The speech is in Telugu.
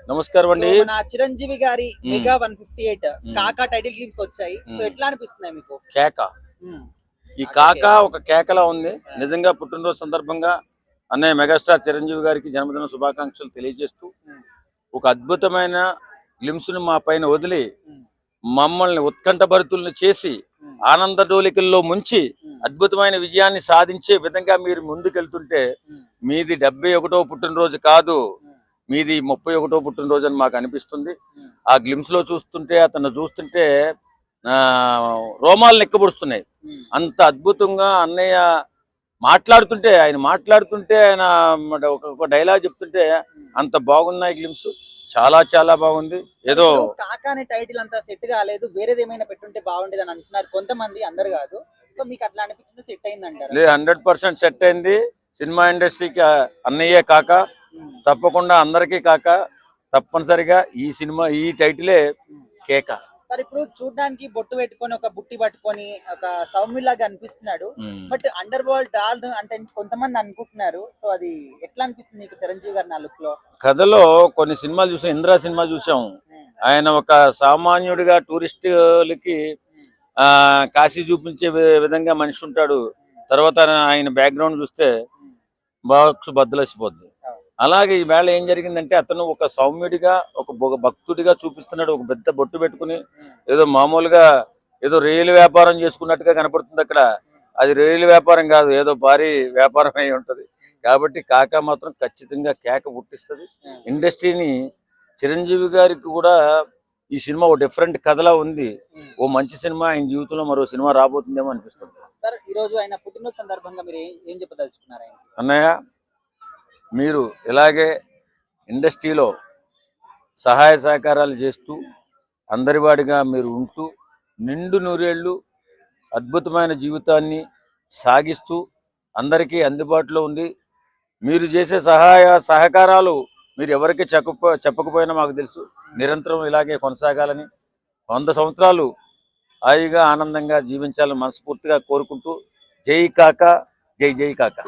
నమస్కారం అండి. మన చిరంజీవి గారి మెగా 158 కాకా టైటిల్ గేమ్స్ వచ్చాయి. సో ఎట్లా అనిపిస్తున్నాయి మీకు? కేక ఉమ్, ఈ కాక ఒక కేకలా ఉంది. నిజంగా పుట్టినరోజు సందర్భంగా అన్నయ్య మెగాస్టార్ చిరంజీవి గారికి జన్మదిన శుభాకాంక్షలు తెలియజేస్తూ ఒక అద్భుతమైన గ్లిమ్స్ను మా పైన వదిలి మమ్మల్ని ఉత్కంఠభరితుల్ని చేసి ఆనంద డోలికల్లో ముంచి అద్భుతమైన విజయాన్ని సాధించే విధంగా మీరు ముందుకెళ్తుంటే మీది 71వ పుట్టినరోజు కాదు, మీది 31వ పుట్టినరోజు అని మాకు అనిపిస్తుంది. ఆ గ్లిమ్స్ లో చూస్తుంటే అతను చూస్తుంటే రోమాలు నెక్కబడుస్తున్నాయి. అంత అద్భుతంగా అన్నయ్య మాట్లాడుతుంటే ఆయన ఒక డైలాగ్ చెప్తుంటే అంత బాగున్నాయి గ్లిమ్స్. చాలా చాలా బాగుంది. ఏదో కాకా అనే టైటిల్ అంతా సెట్ కాలేదు, వేరేది ఏమైనా పెట్టుంటే బాగుండేది అని అంటున్నారు కొంతమంది, అందరు కాదు. సో మీకు అట్లా అనిపించింది, సెట్ అయింది అంటారు? లేదు, 100% సెట్ అయింది. సినిమా ఇండస్ట్రీకి అన్నయ్యే కాక, తప్పకుండా అందరికీ కాక, తప్పనిసరిగా ఈ సినిమా ఈ టైటిలే కేక. సార్ ఇప్పుడు చూడడానికి బొట్టు పెట్టుకొని ఒక బుట్టి పట్టుకొని ఒక సౌమ్యులాగా అనిపిస్తున్నాడు. బట్ అండర్ వరల్డ్ డాల్ అంటే కొంతమంది అనుకుంటున్నారు. సో అది ఎట్లా అనిపిస్తుంది మీకు చిరంజీవి గారి నా లుక్ లో? కథలో కొన్ని సినిమాలు చూసాం, ఇంద్రా సినిమా చూసాం. ఆయన ఒక సామాన్యుడిగా టూరిస్టులకి కాశీ చూపించే విధంగా మనిషి ఉంటాడు. తర్వాత ఆయన బ్యాక్గ్రౌండ్ చూస్తే బాక్స్ బద్దలసిపోద్ది. అలాగే ఈవేళ ఏం జరిగిందంటే అతను ఒక సౌమ్యుడిగా ఒక భక్తుడిగా చూపిస్తున్నాడు. ఒక పెద్ద బొట్టు పెట్టుకుని ఏదో మామూలుగా ఏదో రైలు వ్యాపారం చేసుకున్నట్టుగా కనపడుతుంది అక్కడ. అది రైలు వ్యాపారం కాదు, ఏదో భారీ వ్యాపారం అయి ఉంటది. కాబట్టి కాకా మాత్రం ఖచ్చితంగా కేక పుట్టిస్తుంది ఇండస్ట్రీని. చిరంజీవి గారికి కూడా ఈ సినిమా ఓ డిఫరెంట్ కథలా ఉంది. ఓ మంచి సినిమా, ఆయన జీవితంలో మరో సినిమా రాబోతుందేమో అనిపిస్తుంది. సార్ ఈ రోజు ఆయన పుట్టినరోజు సందర్భంగా మీరు ఏం చెప్పదలుచుకున్నారు? అన్నయ్య, మీరు ఇలాగే ఇండస్ట్రీలో సహాయ సహకారాలు చేస్తూ అందరివాడిగా మీరు ఉంటూ నిండు నూరేళ్ళు అద్భుతమైన జీవితాన్ని సాగిస్తూ అందరికీ అందుబాటులో ఉంది. మీరు చేసే సహకారాలు మీరు ఎవరికి చెప్పకపోయినా మాకు తెలుసు. నిరంతరం ఇలాగే కొనసాగాలని, 100 సంవత్సరాలు హాయిగా ఆనందంగా జీవించాలని మనస్ఫూర్తిగా కోరుకుంటూ జై కాకా, జై జై కాకా.